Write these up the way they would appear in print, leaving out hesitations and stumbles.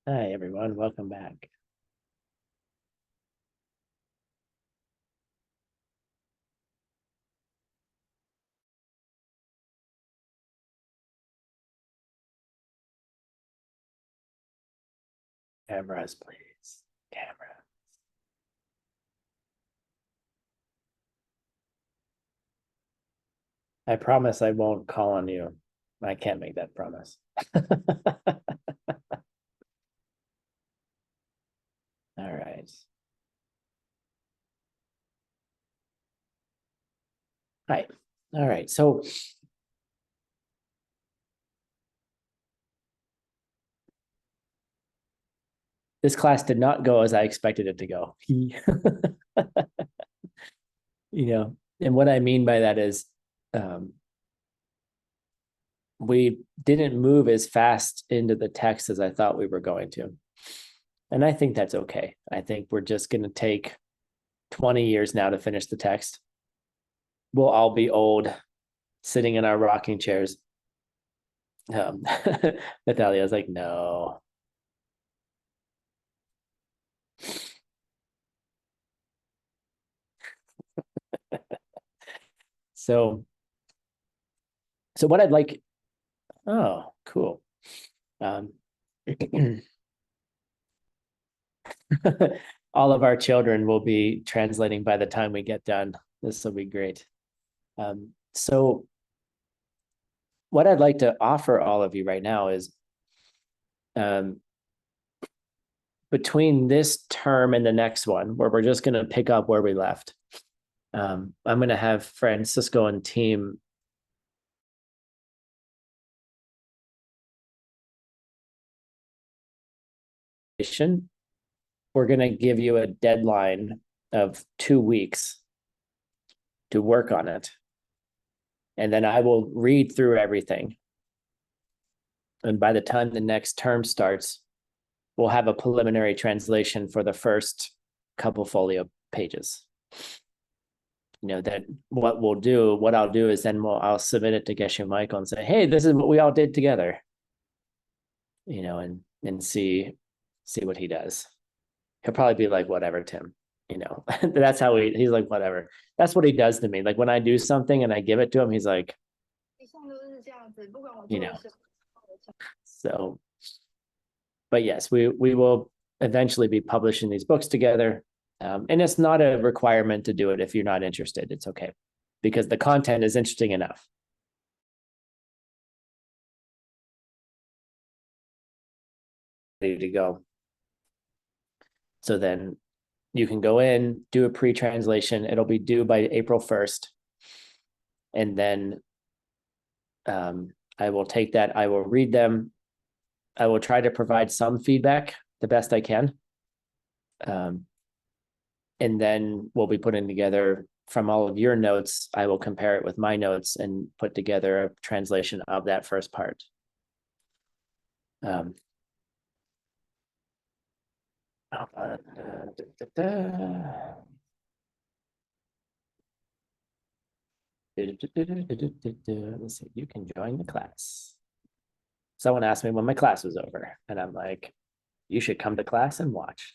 Hi, everyone. Welcome back. Cameras, please. Camera. I promise I won't call on you. I can't make that promise. All right. Hi. All right. So this class did not go as I expected it to go. And what I mean by that is we didn't move as fast into the text as I thought we were going to. And I think that's okay. I think we're just going to take 20 years now to finish the text. We'll all be old, sitting in our rocking chairs. Natalia's like, no. So what I'd like, oh, cool. All of our children will be translating by the time we get done. This will be great. So what I'd like to offer all of you right now is between this term and the next one, where we're just going to pick up where we left. I'm going to have Francisco and team we're going to give you a deadline of 2 weeks to work on it. And then I will read through everything. And by the time the next term starts, we'll have a preliminary translation for the first couple folio pages. That what I'll do is then I'll submit it to Geshe Michael and say, hey, this is what we all did together. And see what he does. He'll probably be like, whatever, Tim. That's how he's like, whatever. That's what he does to me. Like when I do something and I give it to him, he's like, So, but yes, we will eventually be publishing these books together. And it's not a requirement to do it if you're not interested. It's okay, because the content is interesting enough. Ready to go. So then you can go in, do a pre-translation. It'll be due by April 1st. And then I will take that. I will read them. I will try to provide some feedback the best I can. And then we'll be putting together from all of your notes. I will compare it with my notes and put together a translation of that first part. Let's see, you can join the class. Someone asked me when my class was over, and I'm like, you should come to class and watch.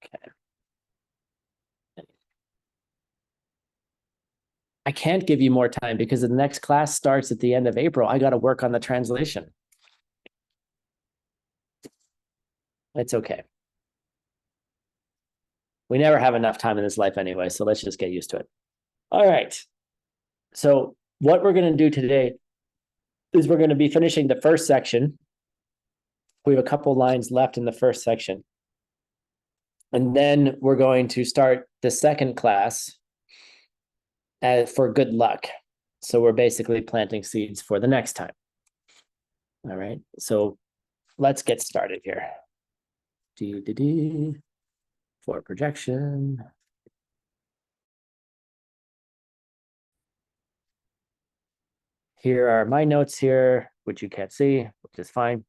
Okay. I can't give you more time because the next class starts at the end of April. I got to work on the translation. It's okay. We never have enough time in this life anyway, so let's just get used to it. All right. So what we're going to do today is we're going to be finishing the first section. We have a couple lines left in the first section. And then we're going to start the second class for good luck. So we're basically planting seeds for the next time. All right. So let's get started here. For projection. Here are my notes here, which you can't see, which is fine.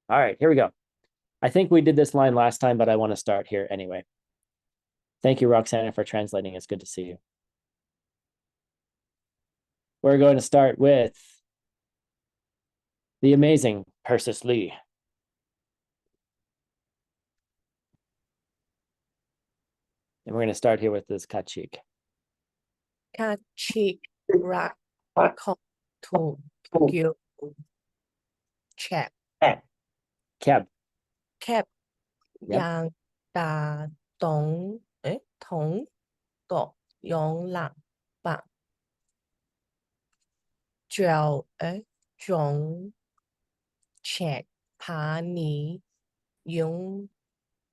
All right, here we go. I think we did this line last time, but I want to start here anyway. Thank you, Roxana, for translating. It's good to see you. We're going to start with the amazing Persis Lee. And we're going to start here with this Kachik. Kachik rak to gyu chap Cab. แคบ Yep. ยางตาตงถงโตยองหลังปะเจียวจงแฉกผาหนียง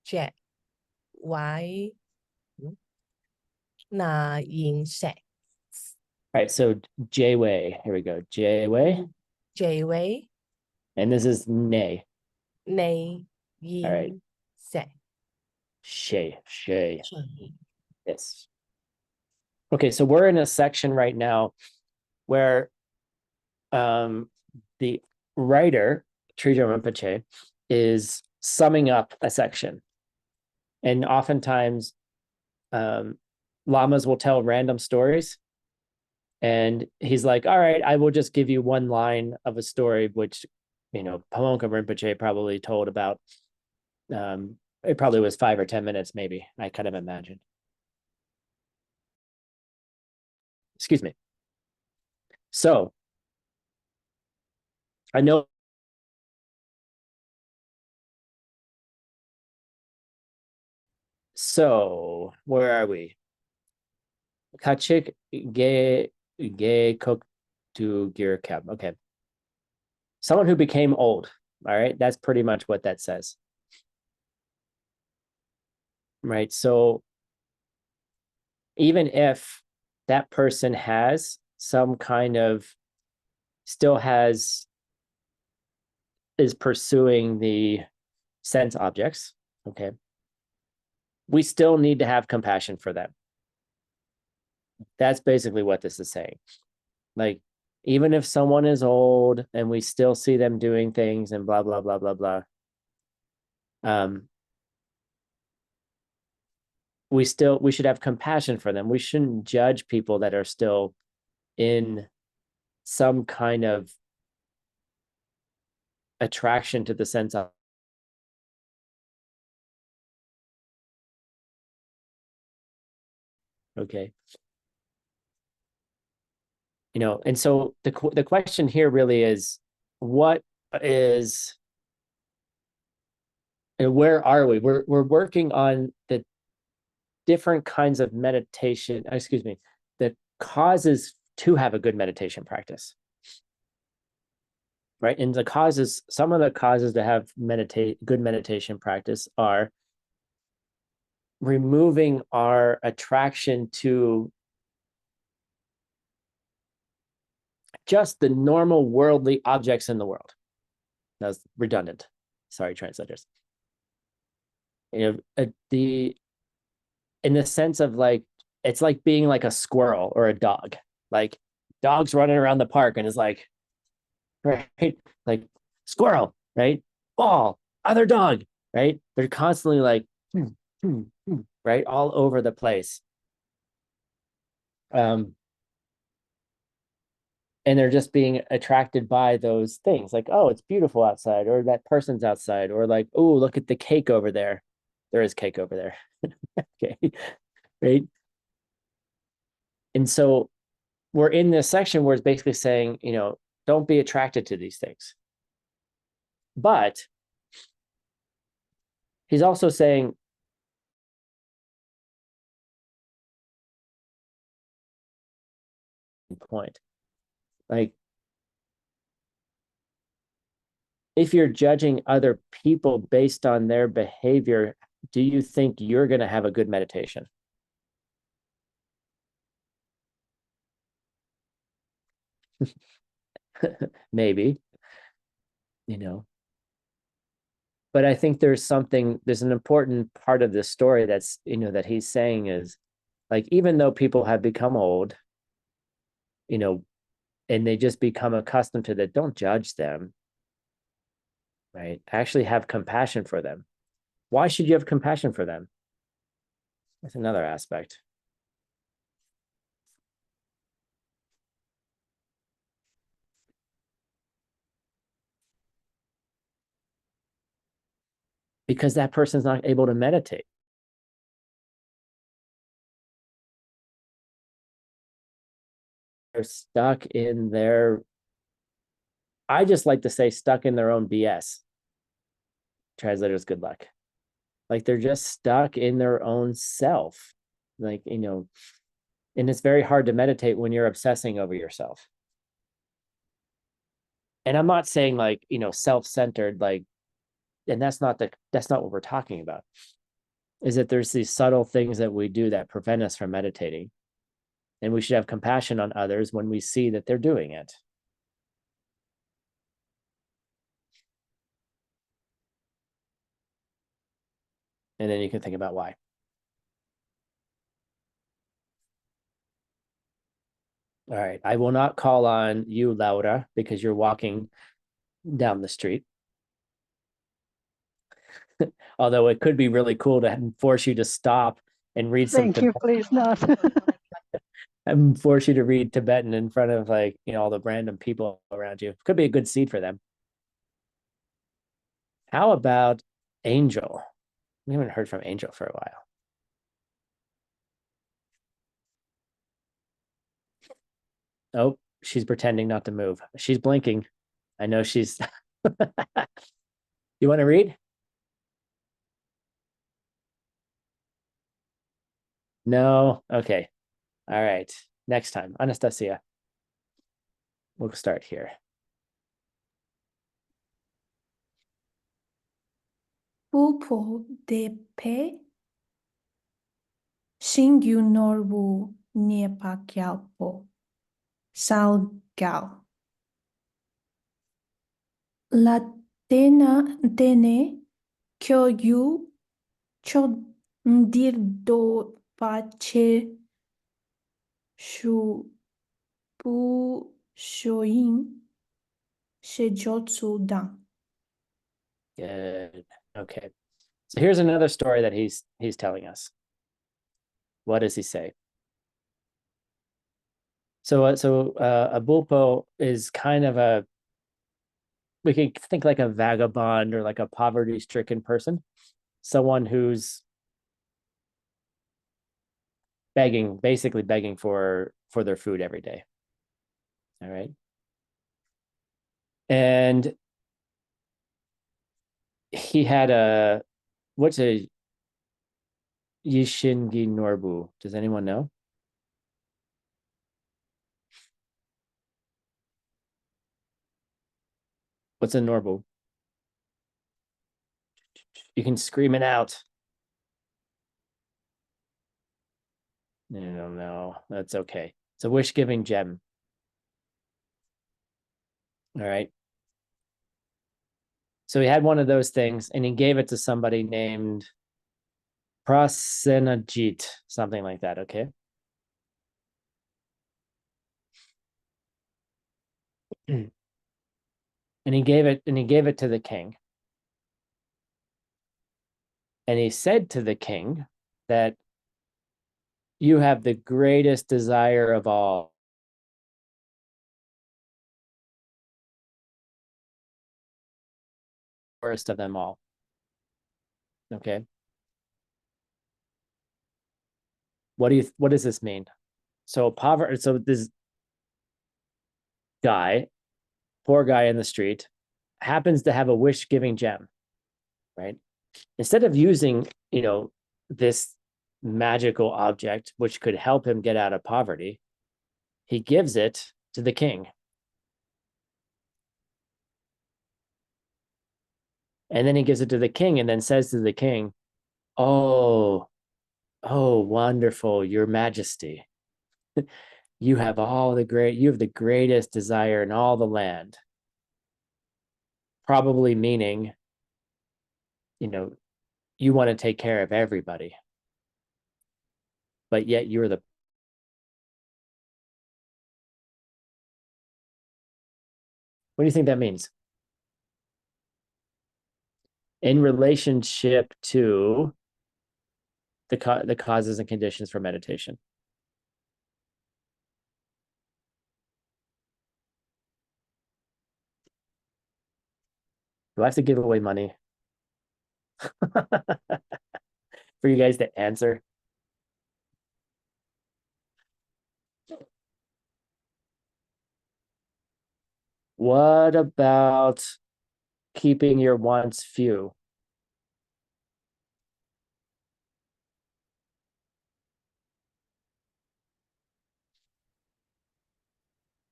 แจกไว้นายิงแสก All right, so J-Way. Here we go. J-Way. เจไว้ And this is Nay. ในยิ All ง right. แสก Shay. ใช่ Yes. Okay, so we're in a section right now where the writer, Trijang Rinpoche, is summing up a section. And oftentimes lamas will tell random stories. And he's like, all right, I will just give you one line of a story, which, Pamonka Rinpoche probably told about. It probably was 5 or 10 minutes, maybe, I kind of imagine. Excuse me. So I know. So where are we? Kachik ge cook to gear cab. Okay. Someone who became old. All right. That's pretty much what that says. Right. So even if that person has some kind of is pursuing the sense objects, okay, we still need to have compassion for them. That's basically what this is saying. Like, even if someone is old and we still see them doing things and blah, blah, blah, blah, blah, we should have compassion for them. We shouldn't judge people that are still in some kind of attraction to the sense of. Okay. And so the question here really is, what is, where are we? We're working on the different kinds of meditation, the causes to have a good meditation practice. Right. And some of the causes to have good meditation practice are removing our attraction to just the normal worldly objects in the world. That's redundant. Sorry, translators. In the sense of like, it's like being like a squirrel or a dog. Like, dog's running around the park and is like, right, like, squirrel, right, ball, other dog, right? They're constantly like, right, all over the place. And they're just being attracted by those things, like, oh, it's beautiful outside, or that person's outside, or like, oh, look at the cake over there. There is cake over there. Okay, right? And so we're in this section where it's basically saying, don't be attracted to these things. But he's also saying, point, like, if you're judging other people based on their behavior, do you think you're going to have a good meditation? Maybe, but I think there's an important part of this story that's, that he's saying is, like, even though people have become old, and they just become accustomed to that, don't judge them, right? Actually have compassion for them. Why should you have compassion for them? That's another aspect. because that person's not able to meditate. They're stuck in their, I just like to say, stuck in their own BS. Translators, good luck. Like they're just stuck in their own self. Like, and it's very hard to meditate when you're obsessing over yourself. And I'm not saying like, self-centered, like, and that's not what we're talking about. Is that there's these subtle things that we do that prevent us from meditating. And we should have compassion on others when we see that they're doing it. And then you can think about why. All right. I will not call on you, Laura, because you're walking down the street. Although it could be really cool to force you to stop and read Thank something. you, please not. And force you to read Tibetan in front of all the random people around you. Could be a good seed for them. How about Angel? We haven't heard from Angel for a while. Oh, she's pretending not to move. She's blinking. I know she's. You want to read? No. Okay. All right. Next time, Anastasia. We'll start here. Pupo depe Singyu norbu niepakyalpo salgal. La tene kyoyu chodirdo pache shu bu shoin shejotsu dan. Good. Okay. So here's another story that he's telling us. What does he say? So a bulpo is kind of we can think like a vagabond or like a poverty-stricken person, someone who's basically begging for their food every day. All right. And he had what's a Yishingi Norbu? Does anyone know? What's a Norbu? You can scream it out. I don't know. That's okay. It's a wish-giving gem. All right. So he had one of those things and he gave it to somebody named Prasenajit, something like that. Okay. And he gave it to the king. And he said to the king that you have the greatest desire of all. Worst of them all. Okay. What does this mean? So this guy, poor guy in the street, happens to have a wish-giving gem, right? Instead of using, this magical object which could help him get out of poverty, he gives it to the king. And then he gives it to the king and then says to the king, "Oh, wonderful, your majesty. You have the greatest desire in all the land." Probably meaning, you want to take care of everybody. But yet you're the. What do you think that means? In relationship to the causes and conditions for meditation. Do I have to give away money? For you guys to answer. What about keeping your wants few?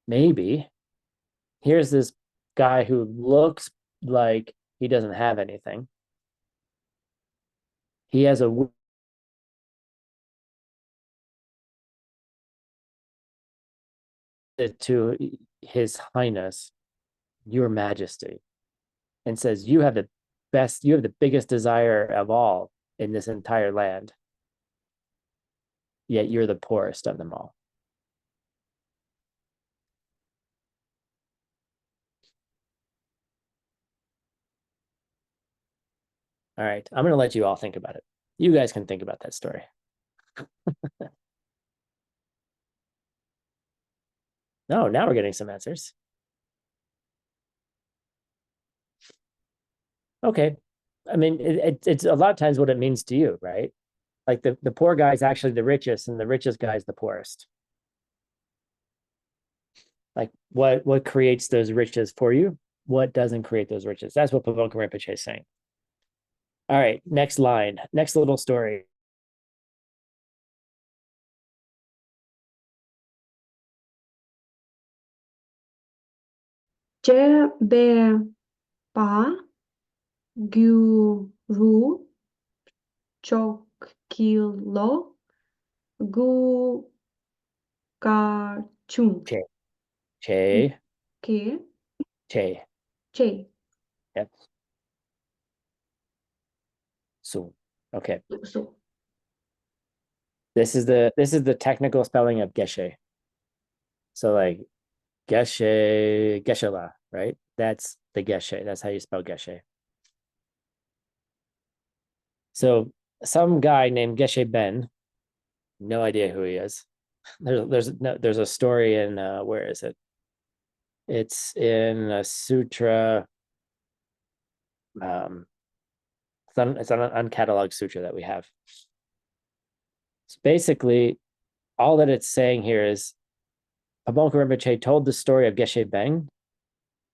Maybe. Here's this guy who looks like he doesn't have anything. He has a to His Highness, Your Majesty, and says, you have the best, you have the biggest desire of all in this entire land, yet you're the poorest of them all. All right, I'm going to let you all think about it. You guys can think about that story. No, now we're getting some answers. Okay. I mean, it's a lot of times what it means to you, right? Like the poor guy is actually the richest and the richest guy is the poorest. Like what creates those riches for you? What doesn't create those riches? That's what Pavanka Rinpoche is saying. All right, next line, next little story. Je be ba guru chokilo gu garchun. Che, Ke che. che. Yep. So, okay. So This is the technical spelling of Geshe. So like Geshe La, right? That's the Geshe. That's how you spell Geshe. So some guy named Geshe Ben, no idea who he is. There's a story in where is it? It's in a sutra. It's on an uncatalogued sutra that we have. So basically, all that it's saying here is Pavanka Rinpoche told the story of Geshe Ben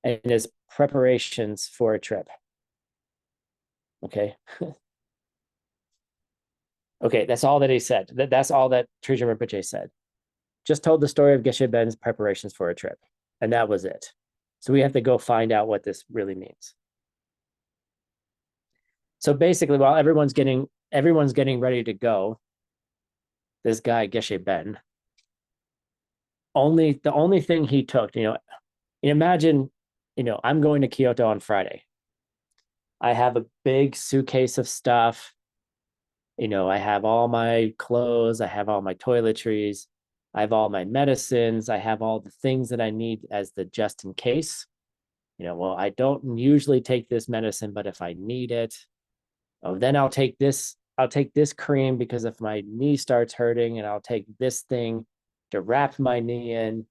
and his preparations for a trip. Okay. Okay, that's all that he said. That's all that Trijang Rinpoche said. Just told the story of Geshe Ben's preparations for a trip. And that was it. So we have to go find out what this really means. So basically, while everyone's getting ready to go, this guy, Geshe Ben, the only thing he took, imagine, I'm going to Kyoto on Friday. I have a big suitcase of stuff. I have all my clothes, I have all my toiletries, I have all my medicines, I have all the things that I need as the just in case. Well, I don't usually take this medicine, but if I need it, then I'll take this cream because if my knee starts hurting, and I'll take this thing to wrap my knee in,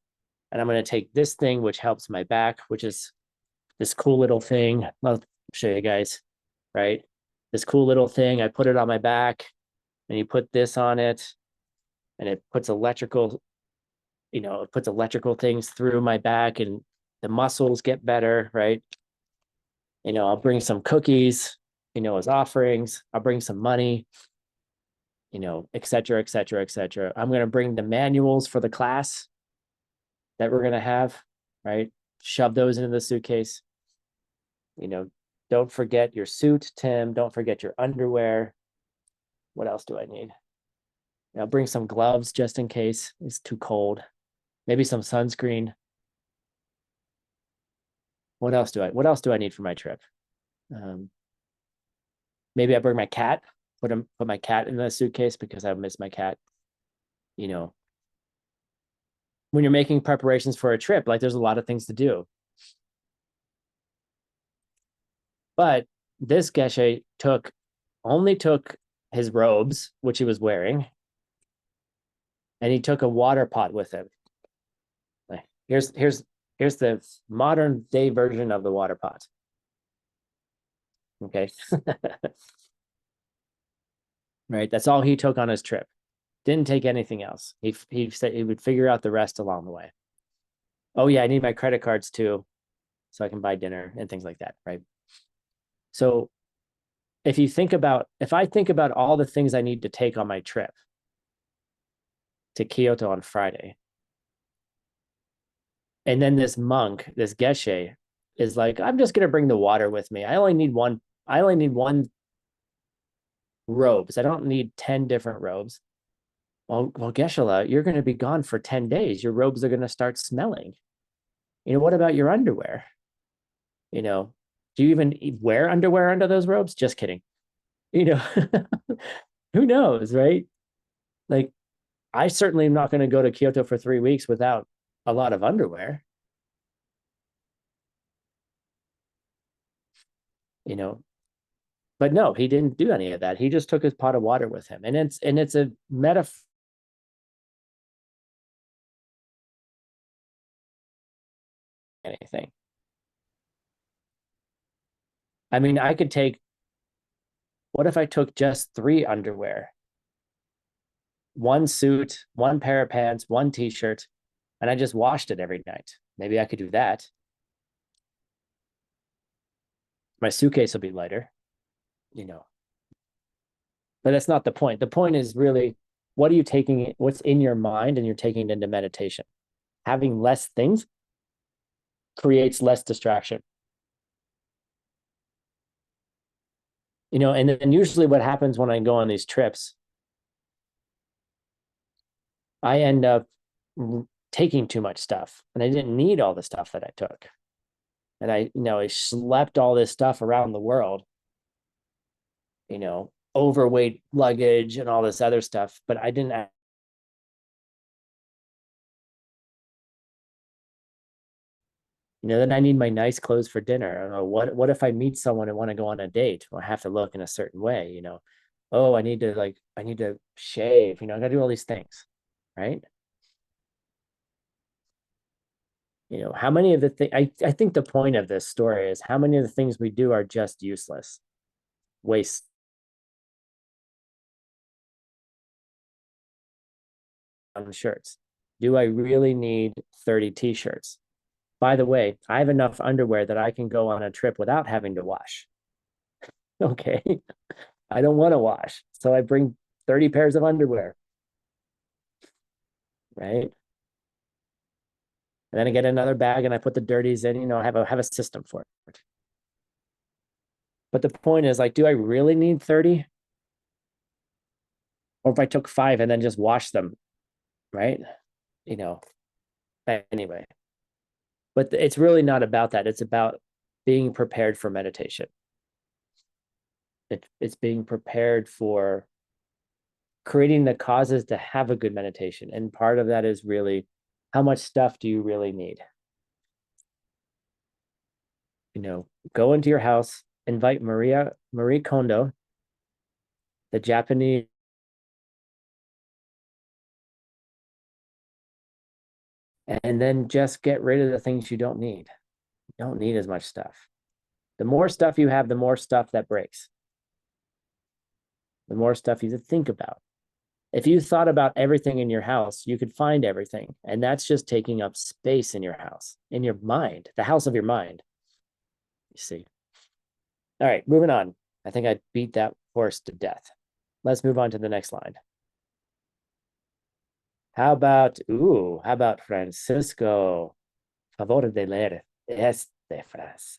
and I'm going to take this thing which helps my back, which is this cool little thing. I'll show you guys, right? This cool little thing, I put it on my back, and you put this on it, and it puts electrical things through my back, and the muscles get better, right? I'll bring some cookies, as offerings. I'll bring some money, et cetera, et cetera, et cetera. I'm going to bring the manuals for the class that we're going to have, right? Shove those into the suitcase. Don't forget your suit, Tim. Don't forget your underwear. What else do I need? I'll bring some gloves just in case it's too cold. Maybe some sunscreen. What else do I need for my trip? Maybe I bring my cat, put my cat in the suitcase because I miss my cat. When you're making preparations for a trip, like there's a lot of things to do. But this Geshe only took his robes, which he was wearing, and he took a water pot with him. Here's the modern day version of the water pot. Okay. Right. That's all he took on his trip. Didn't take anything else. He said he would figure out the rest along the way. Oh yeah, I need my credit cards too, so I can buy dinner and things like that, right? So if I think about all the things I need to take on my trip to Kyoto on Friday, and then this monk, this Geshe, is like, I'm just gonna bring the water with me. I only need one robes. I don't need 10 different robes. Well, Geshe, you're going to be gone for 10 days. Your robes are going to start smelling. What about your underwear? Do you even wear underwear under those robes? Just kidding. Who knows, right? Like, I certainly am not going to go to Kyoto for 3 weeks without a lot of underwear. But no, he didn't do any of that. He just took his pot of water with him. And it's a metaphor. Anything. I mean, what if I took just 3 underwear? 1 suit, 1 pair of pants, 1 t-shirt, and I just washed it every night. Maybe I could do that. My suitcase will be lighter, But that's not the point. The point is really, what are you taking, what's in your mind, and you're taking it into meditation. Having less things creates less distraction. And then usually what happens when I go on these trips, I end up taking too much stuff, and I didn't need all the stuff that I took. And I schlepped all this stuff around the world, overweight luggage and all this other stuff, but I didn't. Then I need my nice clothes for dinner. Or what if I meet someone and want to go on a date? Well, I have to look in a certain way, Oh, I need to shave, I gotta do all these things, right? How many of the things, I think the point of this story is how many of the things we do are just useless, waste. On shirts. Do I really need 30 t-shirts? By the way, I have enough underwear that I can go on a trip without having to wash. Okay. I don't want to wash. So I bring 30 pairs of underwear. Right. And then I get another bag and I put the dirties in, I have a system for it. But the point is, like, do I really need 30? Or if I took 5 and then just wash them, right? Anyway. But it's really not about that. It's about being prepared for meditation. It's being prepared for creating the causes to have a good meditation. And part of that is really, how much stuff do you really need? Go into your house, invite Marie Kondo, the Japanese, and then just get rid of the things you don't need. You don't need as much stuff. The more stuff you have, the more stuff that breaks. The more stuff you think about. If you thought about everything in your house, you could find everything. And that's just taking up space in your house, in your mind, the house of your mind. You see. All right, moving on. I think I beat that horse to death. Let's move on to the next line. How about Francisco? Favor de leer esta frase.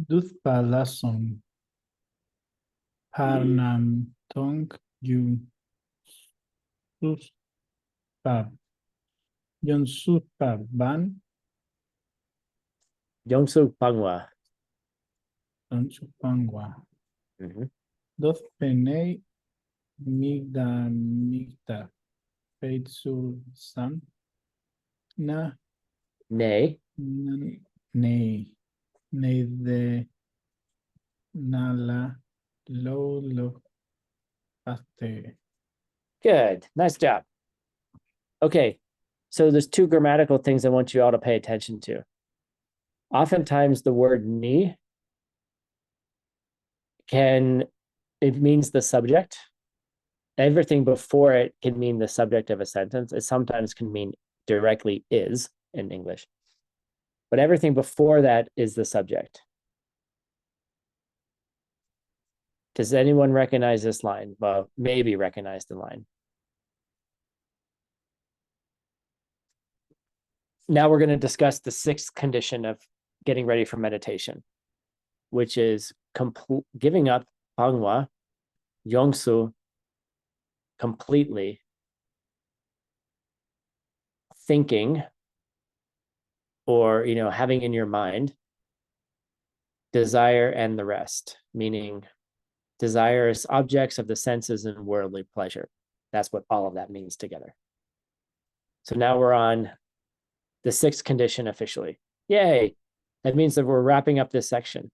Duth palason parnam tong yu sus pab yon sus pab ban Yongsu Pangwa. yon su pangwa Mhm. doth pene migda paid sur san na Nay. ne de nala lo paste. Good. Nice job. Okay. So there's 2 grammatical things I want you all to pay attention to. Oftentimes the word ni it means the subject. Everything before it can mean the subject of a sentence. It sometimes can mean directly is in English. But everything before that is the subject. Does anyone recognize this line? Well, maybe recognize the line. Now we're going to discuss the sixth condition of getting ready for meditation, which is giving up Pangwa, Yongsu, completely, thinking, or having in your mind desire and the rest, meaning desires objects of the senses and worldly pleasure. That's what all of that means together. So now we're on the sixth condition officially. Yay! That means that we're wrapping up this section.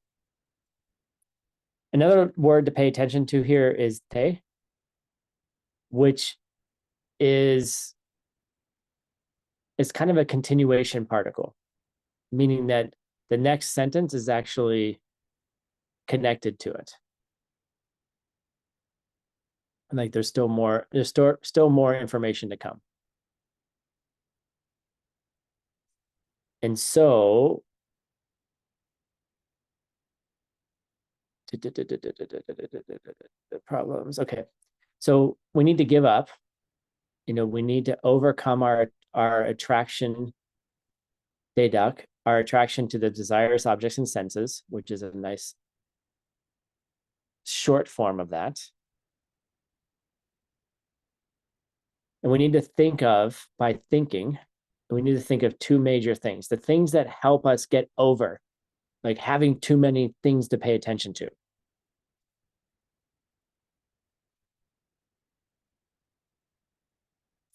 Another word to pay attention to here is te, which is kind of a continuation particle, meaning that the next sentence is actually connected to it. And like there's still more information to come. And so the problems. Okay. So we need to give up. We need to overcome our attraction, dedak, our attraction to the desires, objects, and senses, which is a nice short form of that. And we need to think of, by thinking, we need to think of two major things, the things that help us get over, like having too many things to pay attention to.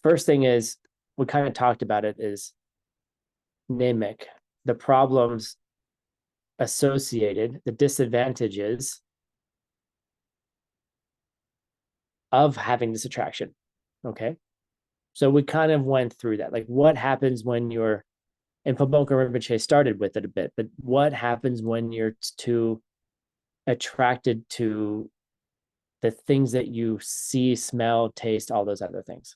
First thing is, we kind of talked about it, is namek, the problems associated, the disadvantages of having this attraction. Okay. So we kind of went through that. Like what happens when you're, and Pabonka Rinpoche started with it a bit, but what happens when you're too attracted to the things that you see, smell, taste, all those other things?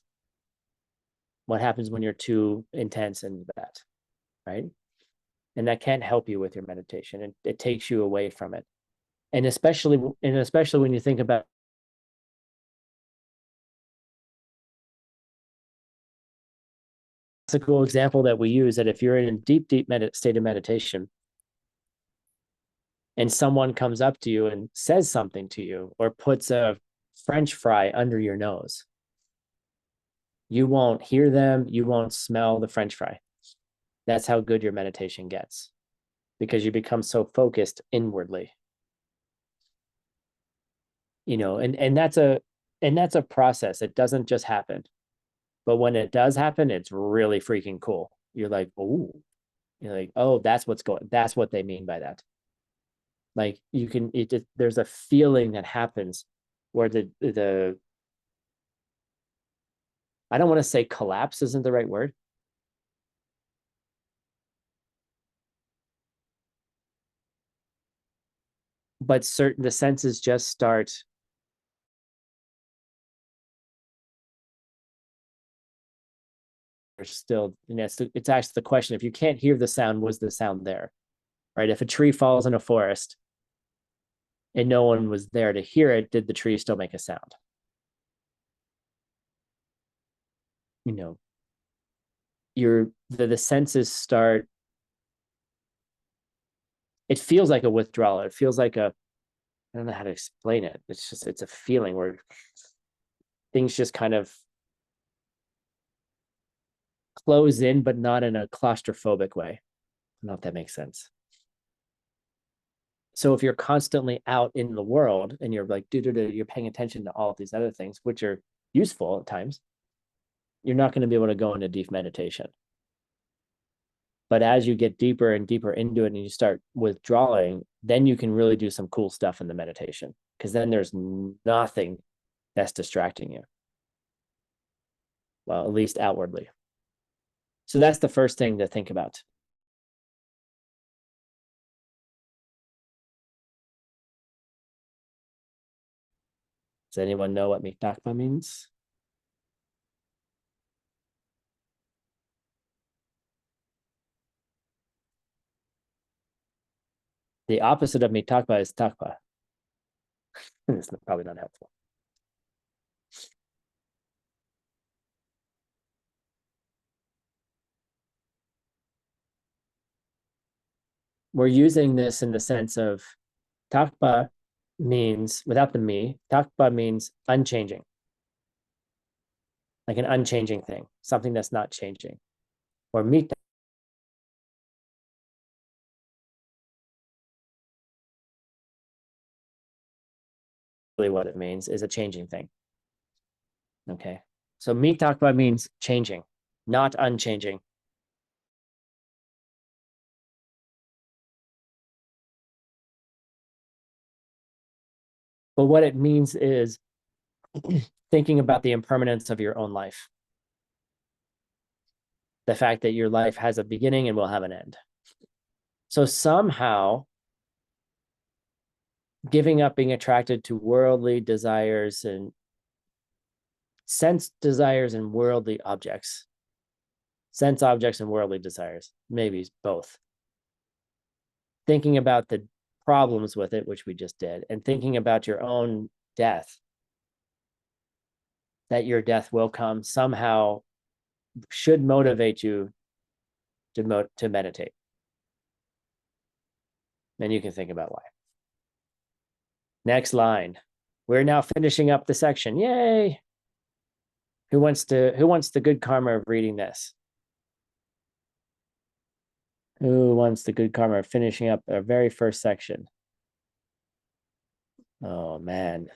What happens when you're too intense in that, right? And that can't help you with your meditation. It takes you away from it. And especially when you think about a classical example that we use, that if you're in a deep state of meditation and someone comes up to you and says something to you or puts a French fry under your nose, you won't hear them, you won't smell the French fry. That's how good your meditation gets, because you become so focused inwardly. And that's a process. It doesn't just happen. But when it does happen, it's really freaking cool. You're like, oh, that's what they mean by that. Like there's a feeling that happens where the I don't want to say collapse isn't the right word. But the senses just start still, it's actually the question, if you can't hear the sound, was the sound there, right? If a tree falls in a forest and no one was there to hear it, did the tree still make a sound? The senses start, it feels like a withdrawal. It feels like I don't know how to explain it. It's a feeling where things just kind of close in, but not in a claustrophobic way. I don't know if that makes sense. So if you're constantly out in the world and you're like, you're paying attention to all of these other things, which are useful at times, you're not going to be able to go into deep meditation. But as you get deeper and deeper into it and you start withdrawing, then you can really do some cool stuff in the meditation, because then there's nothing that's distracting you. Well, at least outwardly. So that's the first thing to think about. Does anyone know what mitakpa means? The opposite of mitakpa is takpa. It's probably not helpful. We're using this in the sense of takpa means, without the me, takpa means unchanging. Like an unchanging thing, something that's not changing. Or mita, really what it means is a changing thing. Okay, so mitakpa means changing, not unchanging. But what it means is thinking about the impermanence of your own life. The fact that your life has a beginning and will have an end. So somehow giving up being attracted to worldly desires and sense desires and worldly objects, sense objects and worldly desires, maybe both. Thinking about the problems with it, which we just did, and thinking about your own death, that your death will come somehow, should motivate you to meditate. And you can think about why. Next line. We're now finishing up the section. Yay! Who wants the good karma of reading this? Who wants the good karma of finishing up our very first section? Oh man.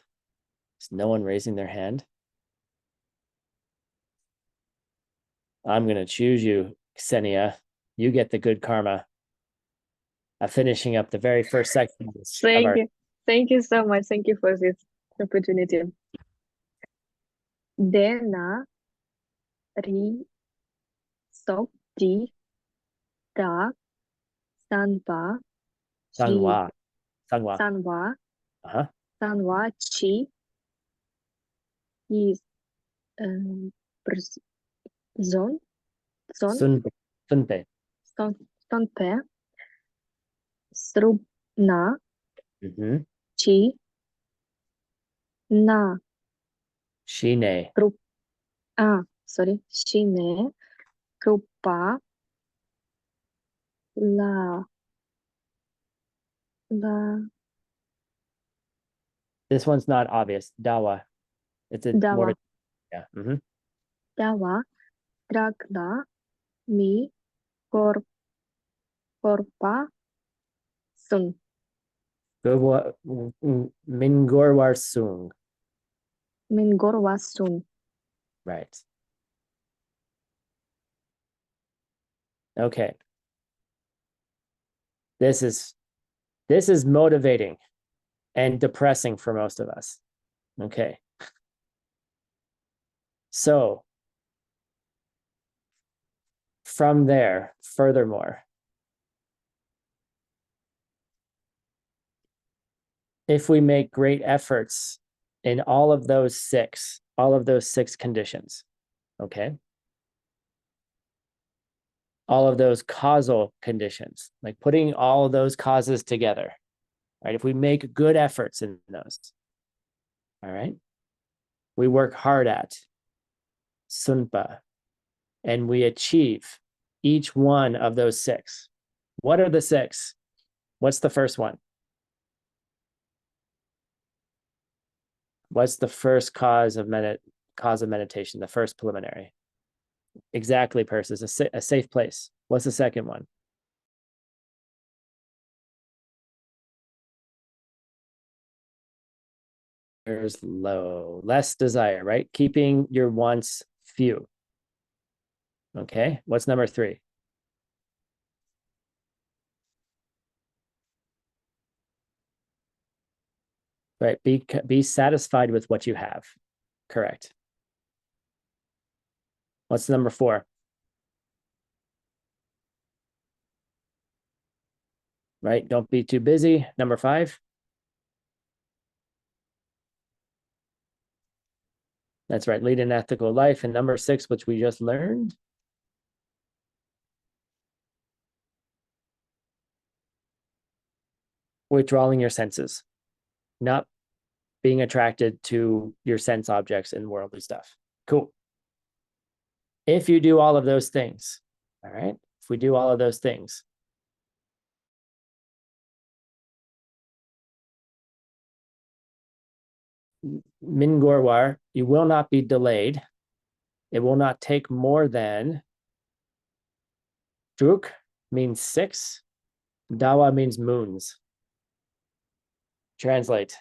Is no one raising their hand? I'm gonna choose you, Ksenia. You get the good karma of finishing up the very first section of this. Thank you. Thank you so much. Thank you for this opportunity. Dena ri sok di da sanpa Sanwa. Sanwa. sanwa Uh-huh. sanwa chi is zon Sunpe. sonpe srubna Mm-hmm. chi na Shine. shine krupa la This one's not obvious. Dawa. It's a dawa more. Yeah. Mm-hmm. dawa dragna mi korpa sun Mingorwar Sung. mingorwa sun. Right. Okay. This is motivating and depressing for most of us. Okay. So from there, furthermore, if we make great efforts in all of those six conditions, okay? All of those causal conditions, like putting all of those causes together, right? If we make good efforts in those, all right? We work hard at sunpa, and we achieve each one of those six. What are the six? What's the first one? What's the first cause of meditation, the first preliminary? Exactly, Persis, a safe place. What's the second one? There's less desire, right? Keeping your wants few. Okay, what's number three? Right, be satisfied with what you have. Correct. What's number four? Right, don't be too busy. Number five. That's right. Lead an ethical life. And number 6, which we just learned. Withdrawing your senses. Not being attracted to your sense objects and worldly stuff. Cool. If you do all of those things, all right? If we do all of those things, Min Gorwar, you will not be delayed. It will not take more than Druk means 6. Dawa means moons. Translate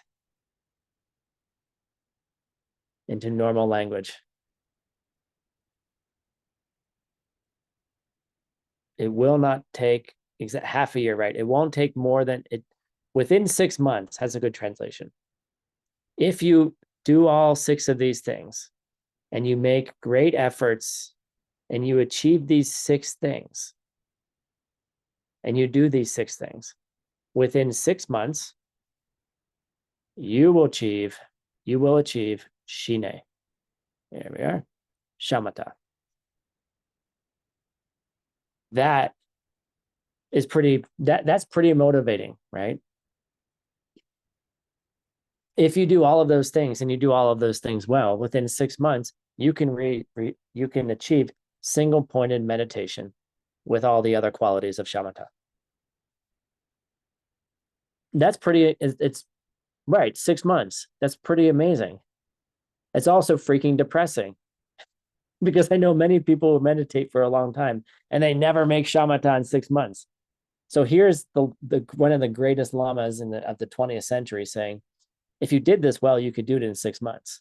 into normal language. It will not take half a year, right? It won't take more than it within 6 months. Has a good translation. If you do all 6 of these things and you make great efforts and you achieve these 6 things and you do these 6 things within 6 months, you will achieve Shine. There we are. Shamatha. That is that's pretty motivating, right? If you do all of those things and you do all of those things well, within 6 months, you can you can achieve single-pointed meditation with all the other qualities of shamatha. That's pretty, it's right, 6 months. That's pretty amazing. It's also freaking depressing because I know many people who meditate for a long time and they never make shamatha in 6 months. So here's the one of the greatest lamas of the 20th century saying, if you did this well, you could do it in 6 months.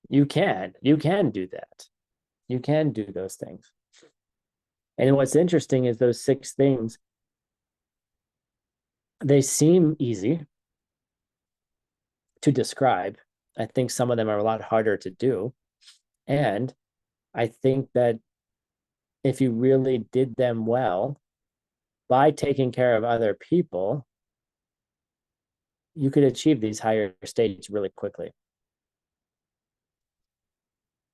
You can do that. You can do those things. And what's interesting is those 6 things, they seem easy to describe. I think some of them are a lot harder to do. And I think that if you really did them well by taking care of other people, you could achieve these higher states really quickly.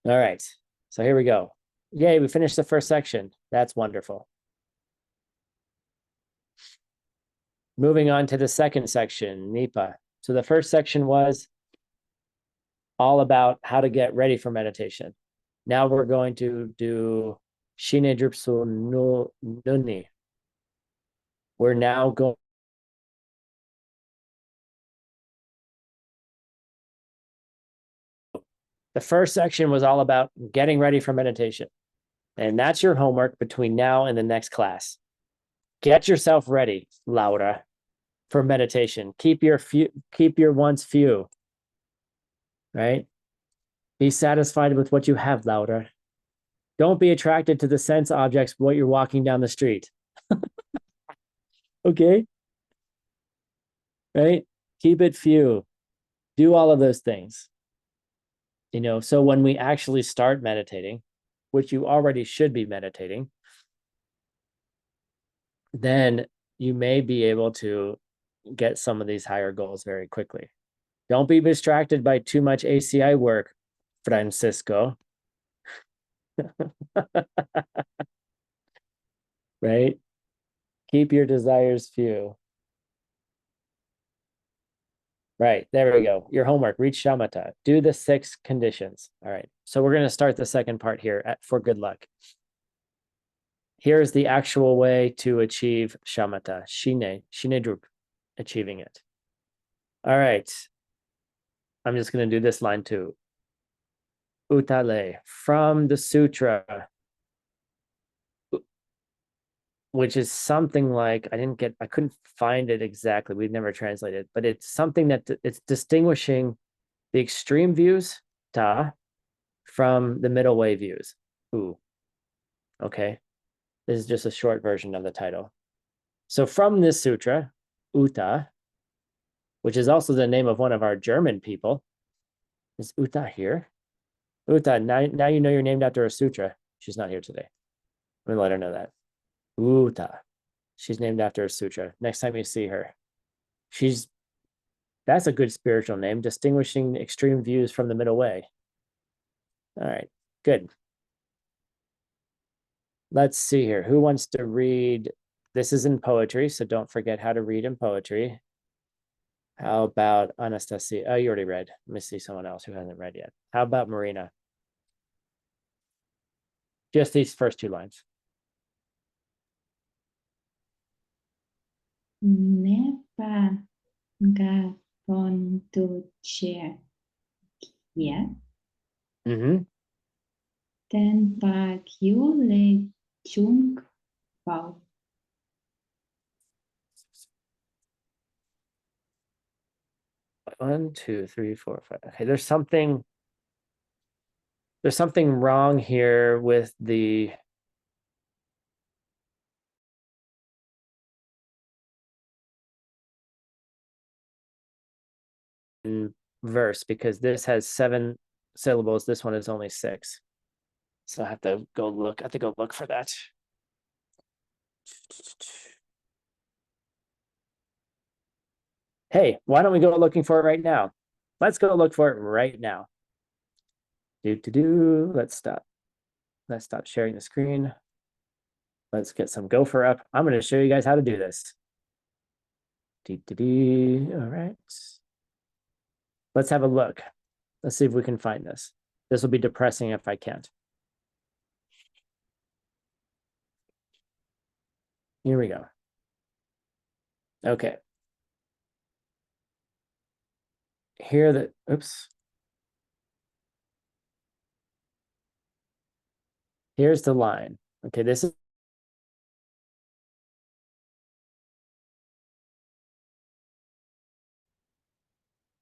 All right, so here we go. Yay, we finished the first section. That's wonderful. Moving on to the second section, Nipa. So the first section was all about how to get ready for meditation. Now we're going to do Shine Drupsu Nuni. We're now going the first section was all about getting ready for meditation. And that's your homework between now and the next class. Get yourself ready, Laura, for meditation. Keep your wants few, right? Be satisfied with what you have, Laura. Don't be attracted to the sense objects while you're walking down the street. Okay? Right? Keep it few. Do all of those things. So when we actually start meditating, which you already should be meditating, then you may be able to get some of these higher goals very quickly. Don't be distracted by too much ACI work, Francisco. Right? Keep your desires few. Right, there we go. Your homework, reach shamatha. Do the 6 conditions. All right, so we're going to start the second part here for good luck. Here's the actual way to achieve shamatha, Shine Drup, achieving it. All right, I'm just going to do this line too. Utale, from the sutra, which is something like, I couldn't find it exactly. We've never translated, but it's something that it's distinguishing the extreme views, ta, from the middle way views, u. Okay. This is just a short version of the title. So from this sutra, Uta, which is also the name of one of our German people, is Uta here? Uta, now you know you're named after a sutra. She's not here today. I'm gonna let her know that. Uta. She's named after a sutra. Next time you see her, That's a good spiritual name, distinguishing extreme views from the middle way. All right, good. Let's see here. Who wants to read? This is in poetry, so don't forget how to read in poetry. How about Anastasia? Oh, you already read. Let me see someone else who hasn't read yet. How about Marina? Just these first two lines. Never got on to chair yet. Mm-hmm. Then back you lay chung vào. One, two, three, four, five. Okay, there's something wrong here with the verse, because this has 7 syllables. This one is only 6. So I have to go look. I have to go look for that. Hey, why don't we go looking for it right now? Let's go look for it right now. Let's stop. Let's stop sharing the screen. Let's get some gopher up. I'm going to show you guys how to do this. All right. Let's have a look. Let's see if we can find this. This will be depressing if I can't. Here we go. Okay. Oops. Here's the line. Okay, this is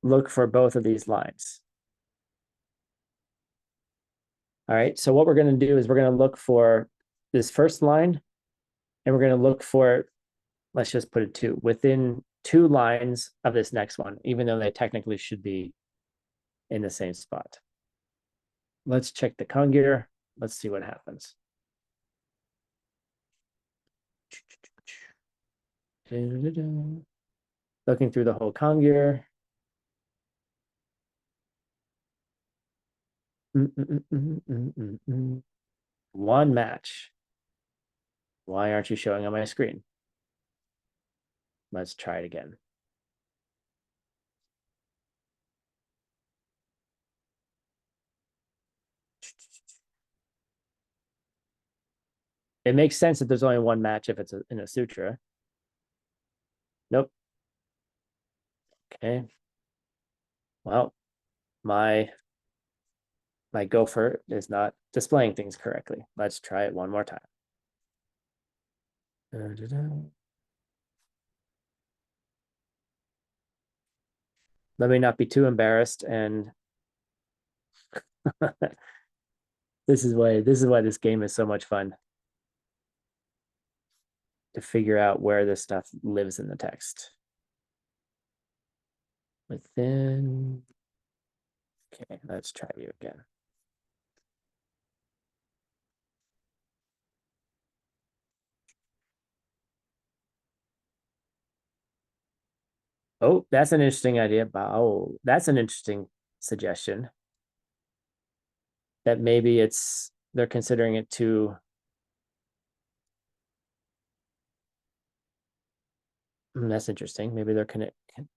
look for both of these lines. All right, so what we're going to do is we're going to look for this first line, and we're going to look for, let's just put it 2, within 2 lines of this next one, even though they technically should be in the same spot. Let's check the Kangyur. Let's see what happens. Looking through the whole Kangyur. One match. Why aren't you showing on my screen? Let's try it again. It makes sense that there's only one match if it's in a sutra. Nope. Okay. Well, my gopher is not displaying things correctly. Let's try it one more time. Let me not be too embarrassed, and this is why this game is so much fun, to figure out where this stuff lives in the text. Within. Okay, let's try you again. Oh, that's an interesting idea. Oh, that's an interesting suggestion. That maybe they're considering it too. That's interesting. Maybe they're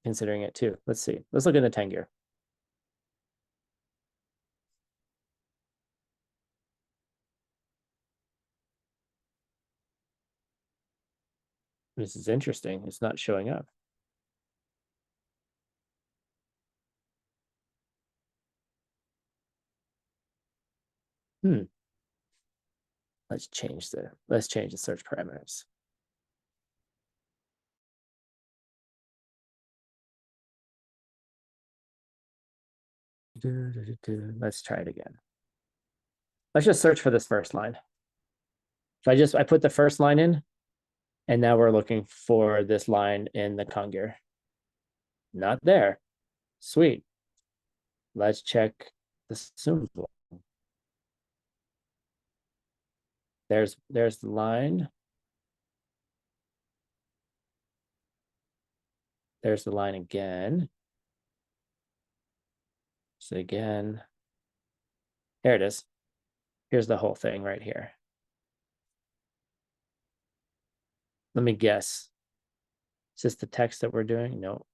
considering it too. Let's see. Let's look in the Tangyur. This is interesting. It's not showing up. Let's change the search parameters. Let's try it again. Let's just search for this first line. So I put the first line in, and now we're looking for this line in the Kangyur. Not there. Sweet. Let's check the symbol. There's the line. There's the line again. So again, there it is. Here's the whole thing right here. Let me guess. Is this the text that we're doing? No.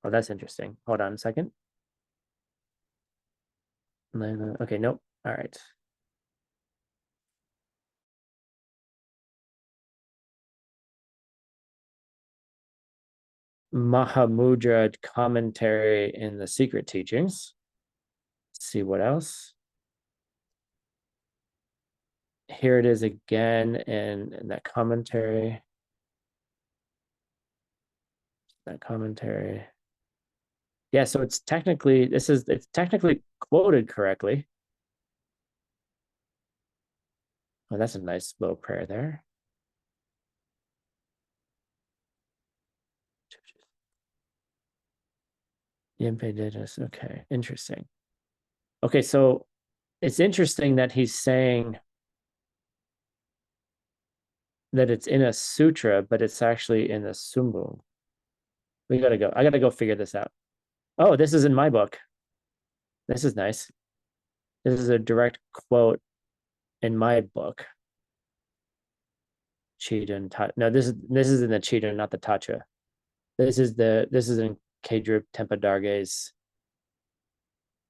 Oh, that's interesting. Hold on a second. Okay, nope. All right. Mahamudra commentary in the Secret Teachings. Let's see what else. Here it is again in that commentary. That commentary. Yeah, so it's technically, it's technically quoted correctly. Oh, that's a nice little prayer there. Okay, interesting. Okay, so it's interesting that he's saying that it's in a sutra, but it's actually in a sumbung. I gotta go figure this out. Oh, this is in my book. This is nice. This is a direct quote in my book. Chidan. No, this is in the Chidan, not the Tacha. This is in Kedrup Tempa Darge's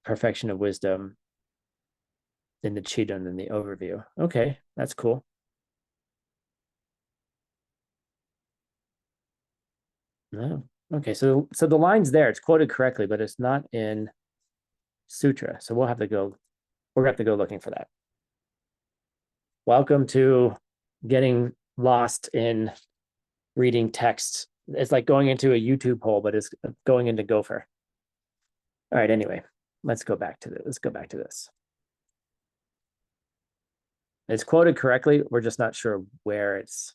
Perfection of Wisdom in the Chidan in the overview. Okay, that's cool. No. Okay, so the line's there, it's quoted correctly, but it's not in sutra. So we're gonna have to go looking for that. Welcome to getting lost in reading text. It's like going into a YouTube hole, but it's going into Gopher. All right, anyway, let's go back to this. It's quoted correctly. We're just not sure why it's,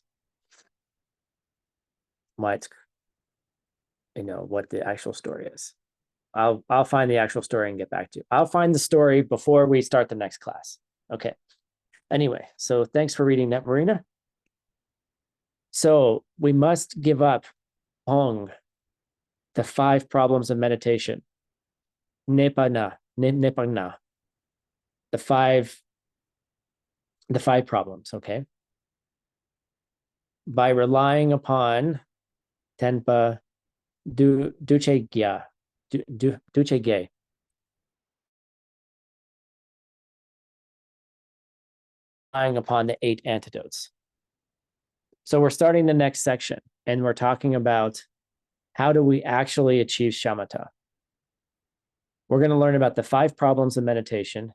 what the actual story is. I'll find the actual story and get back to you. I'll find the story before we start the next class. Okay. Anyway, so thanks for reading that, Marina. So we must give up Hong, the 5 problems of meditation. Nepana, the five problems, okay? By relying upon Tenpa Duche Gya, Duche Ge. Relying upon the 8 antidotes. So we're starting the next section, and we're talking about how do we actually achieve shamatha. We're going to learn about the 5 problems of meditation,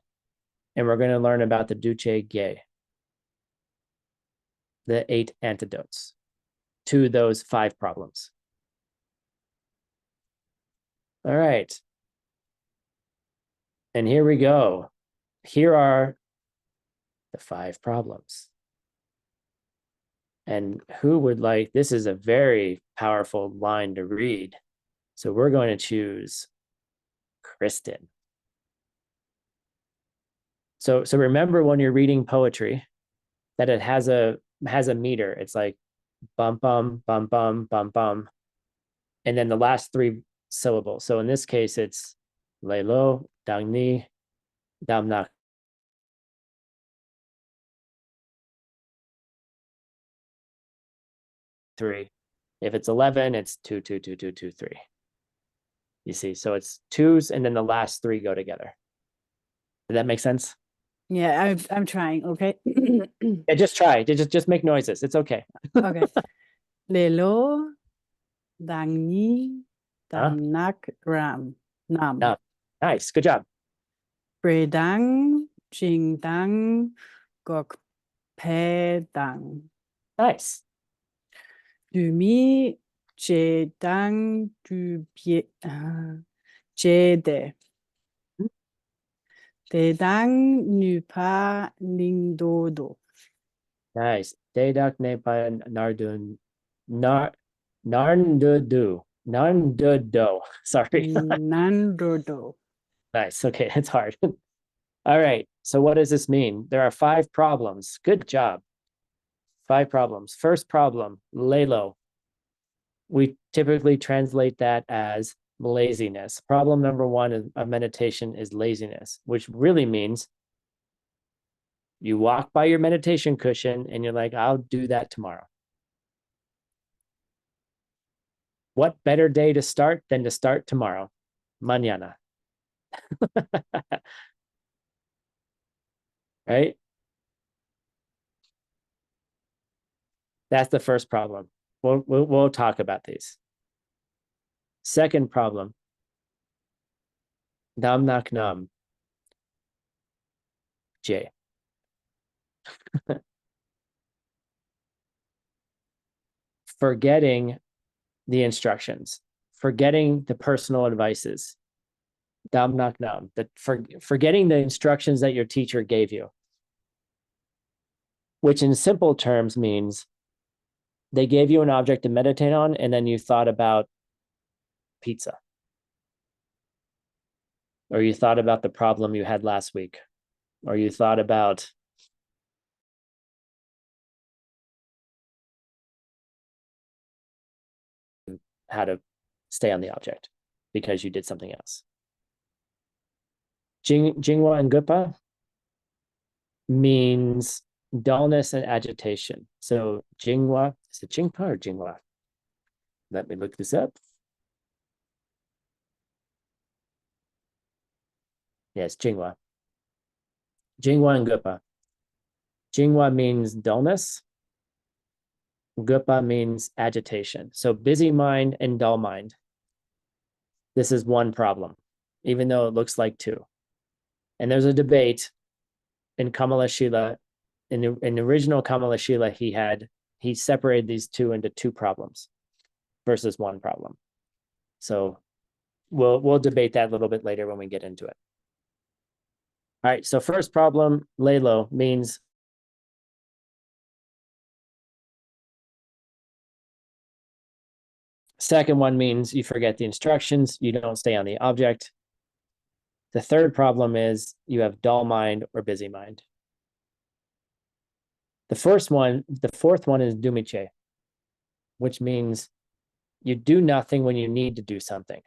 and we're going to learn about the Duche Ge, the 8 antidotes to those 5 problems. All right. And here we go. Here are the 5 problems. And who would like, this is a very powerful line to read. So we're going to choose Kristen. So remember when you're reading poetry that it has a meter. It's like bum bum bum bum bum bum, and then the last 3 syllables. So in this case, it's Lelo, Dangni, Damnak. Three. If it's 11, it's 2, 2, 2, 2, 2, 3. You see, so it's 2s and then the last 3 go together. Did that make sense? Yeah, I'm trying. Okay. Yeah, just try. Just make noises. It's okay. Okay. Lelo, Dangni, Huh? Damnak, Ram, Nam. Yeah. Nice. Good job. Predang, Jingdang, Gok Pedang. Nice. Dumi, Jedang, Jede. Dedang, Nupa, Lingdodo. Nice. Dedak nepa nardun narndudu. Narndudo. Sorry. Nandodo. Nice. Okay, it's hard. All right. So what does this mean? There are 5 problems. Good job. 5 problems. First problem, lelo. We typically translate that as laziness. Problem number 1 of meditation is laziness, which really means you walk by your meditation cushion and you're like, I'll do that tomorrow. What better day to start than to start tomorrow? Mañana. Right? That's the first problem. We'll talk about these. Second problem, nam nak nam, J. Forgetting the instructions, forgetting the personal advices, dam nak nam, forgetting the instructions that your teacher gave you, which in simple terms means they gave you an object to meditate on, and then you thought about pizza. Or you thought about the problem you had last week. Or you thought about how to stay on the object because you did something else. Jingwa and Gupa means dullness and agitation. So Jingwa, is it Jingpa or Jingwa? Let me look this up. Yes, Jingwa. Jingwa and Gupa. Jingwa means dullness. Gupa means agitation. So busy mind and dull mind. This is one problem, even though it looks like 2. And there's a debate in Kamala Shila. In the original Kamala Shila, he separated these 2 into 2 problems versus 1 problem. So we'll debate that a little bit later when we get into it. All right, so first problem, lelo, means second one means you forget the instructions, you don't stay on the object. The third problem is you have dull mind or busy mind. The fourth one is dumiche, which means you do nothing when you need to do something.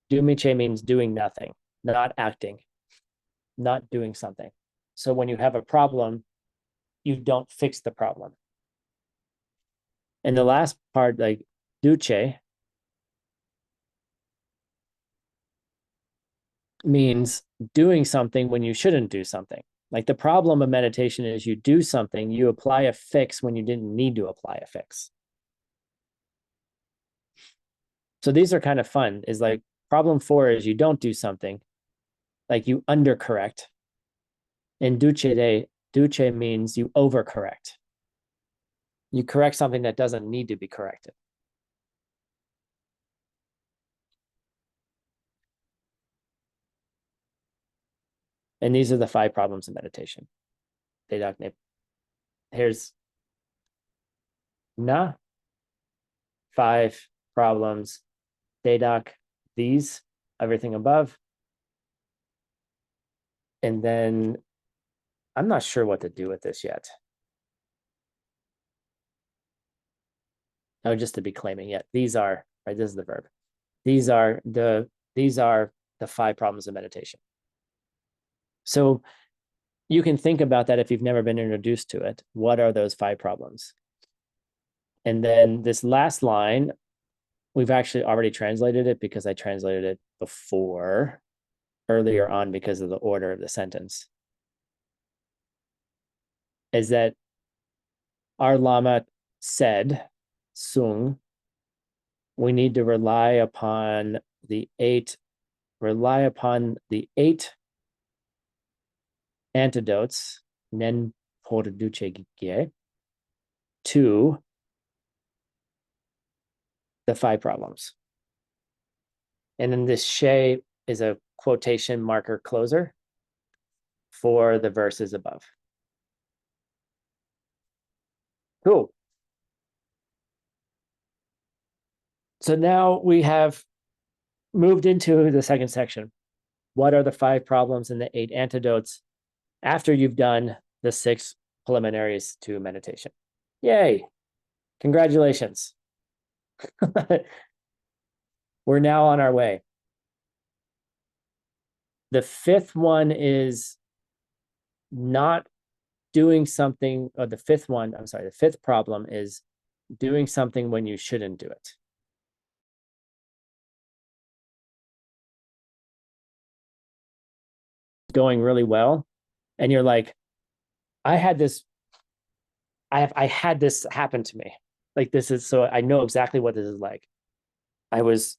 Dumiche means doing nothing, not acting, not doing something. So when you have a problem, you don't fix the problem. And the last part, like duce, means doing something when you shouldn't do something. Like the problem of meditation is you do something, you apply a fix when you didn't need to apply a fix. So these are kind of fun, is like problem 4 is you don't do something, like you undercorrect. And duce means you overcorrect. You correct something that doesn't need to be corrected. And these are the 5 problems of meditation. Here's na, 5 problems. Dedak, these, everything above. And then I'm not sure what to do with this yet. Oh, just to be claiming yet. These are, right, this is the verb. These are the 5 problems of meditation. So you can think about that if you've never been introduced to it. What are those 5 problems? And then this last line, we've actually already translated it because I translated it before, earlier on because of the order of the sentence. Is that our Lama said, Sung, we need to rely upon the 8 antidotes, nen porduce gye, to the 5 problems. And then this she is a quotation marker closer for the verses above. Cool. So now we have moved into the second section. What are the 5 problems and the 8 antidotes after you've done the 6 preliminaries to meditation? Yay. Congratulations. We're now on our way. The fifth one is not doing something, or the fifth one, I'm sorry, the fifth problem is doing something when you shouldn't do it. Going really well, and you're like, I had this happen to me. Like, this is, so I know exactly what this is like. I was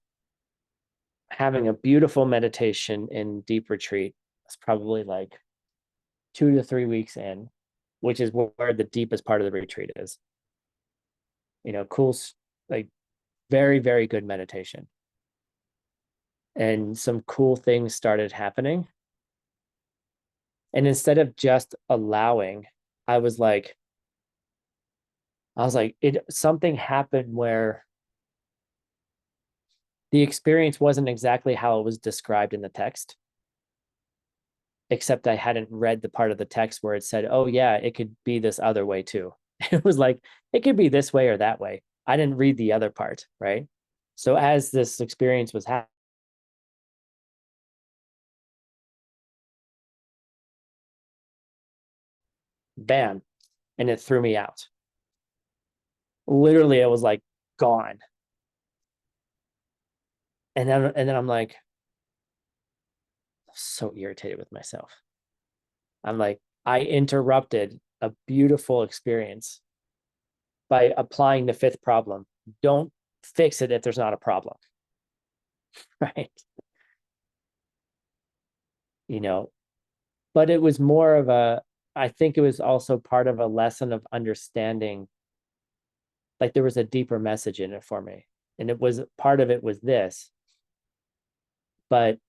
having a beautiful meditation in deep retreat. It's probably like 2 to 3 weeks in, which is where the deepest part of the retreat is. You know, cool, like very, very good meditation. And some cool things started happening. And instead of just allowing, I was like, something happened where the experience wasn't exactly how it was described in the text, except I hadn't read the part of the text where it said, oh yeah, it could be this other way too. It was like, it could be this way or that way. I didn't read the other part, right? So as this experience was happening, bam, and it threw me out. Literally, it was like gone. And then I'm like, so irritated with myself. I'm like, I interrupted a beautiful experience by applying the fifth problem. Don't fix it if there's not a problem, right? You know, but it was more of a, I think it was also part of a lesson of understanding, like there was a deeper message in it for me. And it was, part of it was this, but,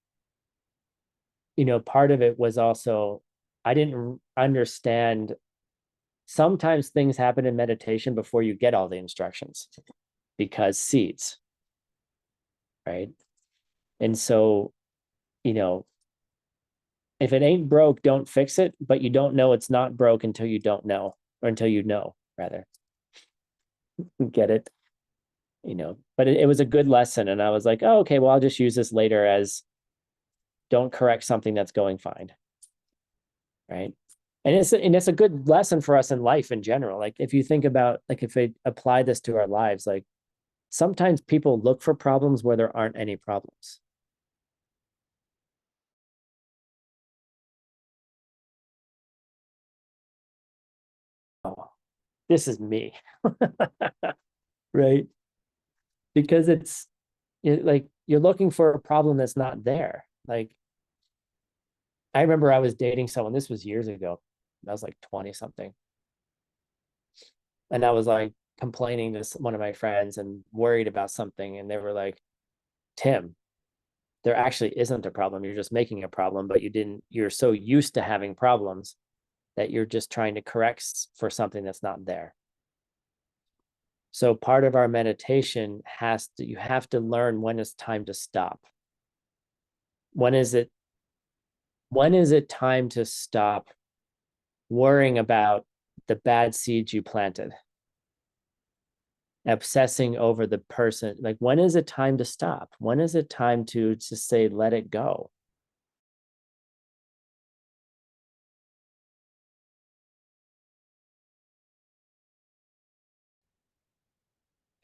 you know, part of it was also, I didn't understand, sometimes things happen in meditation before you get all the instructions, because seeds, right? And so, you know, if it ain't broke, don't fix it, but you don't know it's not broke until you don't know, or until you know, rather. Get it? You know, but it was a good lesson. And I was like, oh, okay, well, I'll just use this later as, don't correct something that's going fine, right? And it's a good lesson for us in life in general. Like, if you think about, like, if we apply this to our lives, like, sometimes people look for problems where there aren't any problems. Oh, this is me. Right? Because it's like, you're looking for a problem that's not there. Like, I remember I was dating someone, this was years ago. I was like 20 something. And I was like complaining to one of my friends and worried about something. And they were like, Tim, there actually isn't a problem. You're just making a problem, but you're so used to having problems that you're just trying to correct for something that's not there. So part of our meditation you have to learn when it's time to stop. When is it time to stop worrying about the bad seeds you planted? Obsessing over the person. Like, when is it time to stop? When is it time to just say, let it go?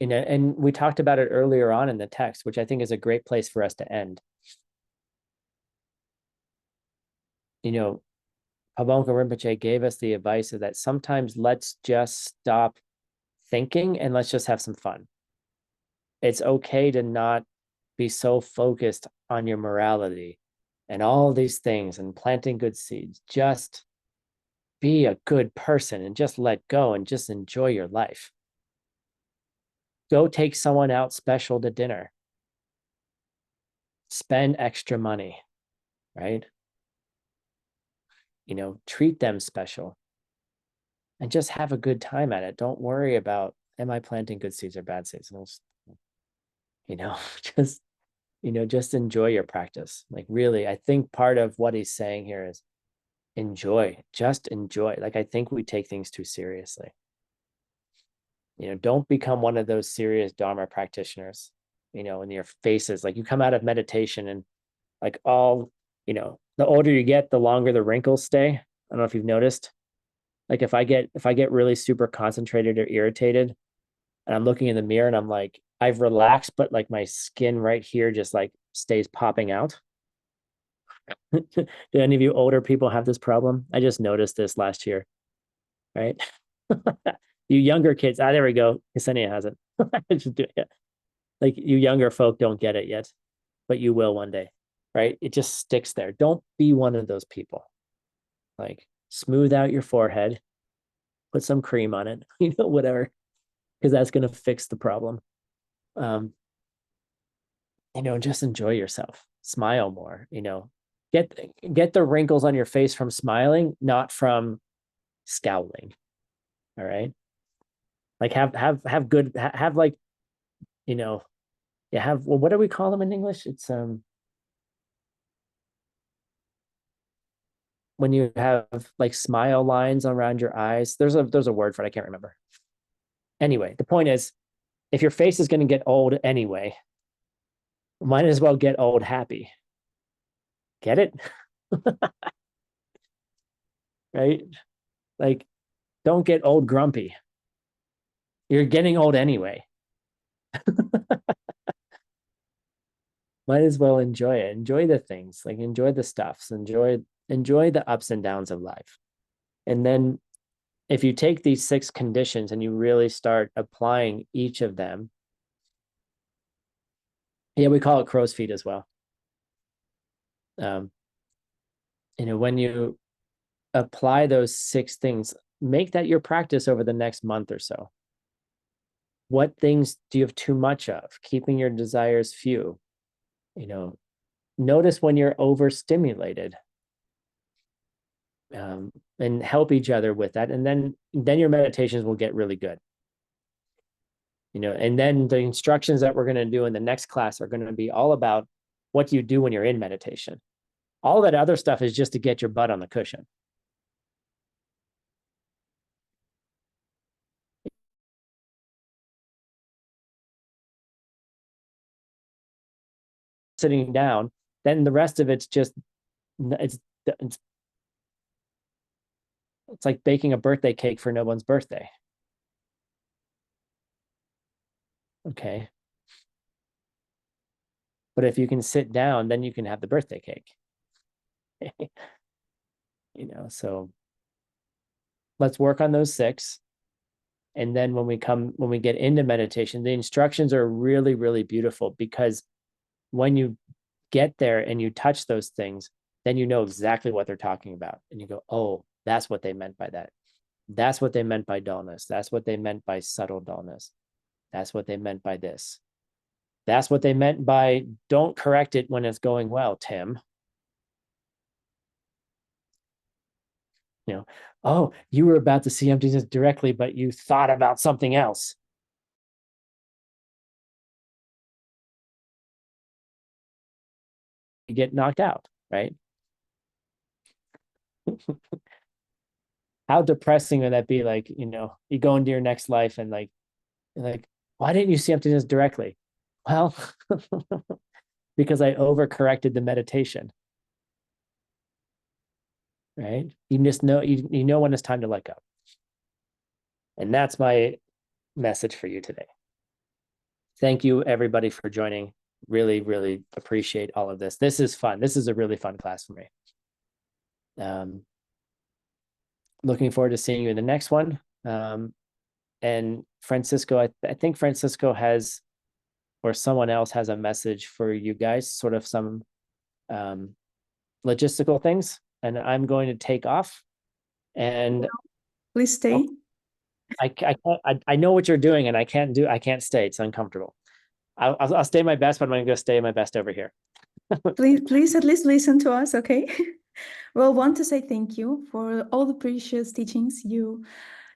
You know, and we talked about it earlier on in the text, which I think is a great place for us to end. You know, Pabonka Rinpoche gave us the advice of that sometimes let's just stop thinking and let's just have some fun. It's okay to not be so focused on your morality and all these things and planting good seeds. Just be a good person and just let go and just enjoy your life. Go take someone out special to dinner. Spend extra money, right? You know, treat them special and just have a good time at it. Don't worry about, am I planting good seeds or bad seeds? You know, just enjoy your practice. Like, really, I think part of what he's saying here is enjoy, just enjoy. Like, I think we take things too seriously. Don't become one of those serious Dharma practitioners, in your faces, like you come out of meditation and like the older you get, the longer the wrinkles stay. I don't know if you've noticed. Like if I get really super concentrated or irritated and I'm looking in the mirror and I'm like, I've relaxed, but like my skin right here just like stays popping out. Do any of you older people have this problem? I just noticed this last year, right? You younger kids, there we go. Ksenia has it. Like you younger folk don't get it yet, but you will one day, right? It just sticks there. Don't be one of those people. Like smooth out your forehead, put some cream on it, whatever, because that's going to fix the problem. Just enjoy yourself, smile more, get the wrinkles on your face from smiling, not from scowling. All right. Like have good, have like, what do we call them in English? It's, when you have like smile lines around your eyes, there's a word for it. I can't remember. Anyway, the point is, if your face is going to get old anyway, might as well get old happy. Get it? Right? Like, don't get old grumpy. You're getting old anyway. Might as well enjoy it. Enjoy the things, like enjoy the stuffs, enjoy the ups and downs of life. And then if you take these 6 conditions and you really start applying each of them, we call it crow's feet as well. When you apply those 6 things, make that your practice over the next month or so. What things do you have too much of? Keeping your desires few. Notice when you're overstimulated, and help each other with that. And then your meditations will get really good. And then the instructions that we're going to do in the next class are going to be all about what you do when you're in meditation. All that other stuff is just to get your butt on the cushion. Sitting down, then the rest of it's just, it's like baking a birthday cake for no one's birthday. Okay. But if you can sit down, then you can have the birthday cake. So let's work on those 6. And then when we get into meditation, the instructions are really, really beautiful, because when you get there and you touch those things, then you know exactly what they're talking about. And you go, oh, that's what they meant by that. That's what they meant by dullness. That's what they meant by subtle dullness. That's what they meant by this. That's what they meant by don't correct it when it's going well, Tim. Oh, you were about to see emptiness directly, but you thought about something else. You get knocked out, right? How depressing would that be? Like, you go into your next life and like, why didn't you see emptiness directly? Well, because I overcorrected the meditation. Right? You just know, you know when it's time to let go. And that's my message for you today. Thank you, everybody, for joining. Really, really appreciate all of this. This is fun. This is a really fun class for me. Looking forward to seeing you in the next one. And Francisco, I think Francisco has, or someone else has a message for you guys, sort of some logistical things. And I'm going to take off. And Please stay. I know what you're doing, and I can't stay. It's uncomfortable. I'll stay my best, but I'm going to go stay my best over here. Please at least listen to us, okay? Well, want to say thank you for all the precious teachings you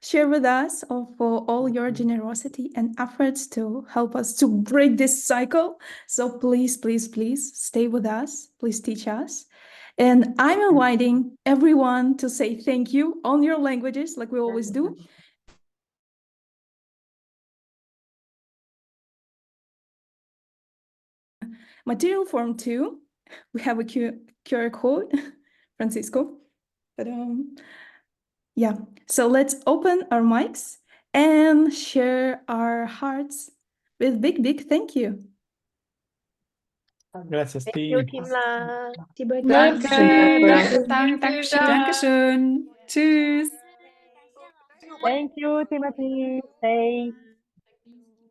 share with us, or for all your generosity and efforts to help us to break this cycle. So please, please, please stay with us. Please teach us. And I'm inviting everyone to say thank you on your languages, like we always do. material form too. We have a QR code, Francisco. Ta-dam. Yeah, so let's open our mics and share our hearts with big thank you. Gracias, Thank you, Tim. Tim Lam. Dankeschön. Tschüss. Thank you, Timothy. Stay.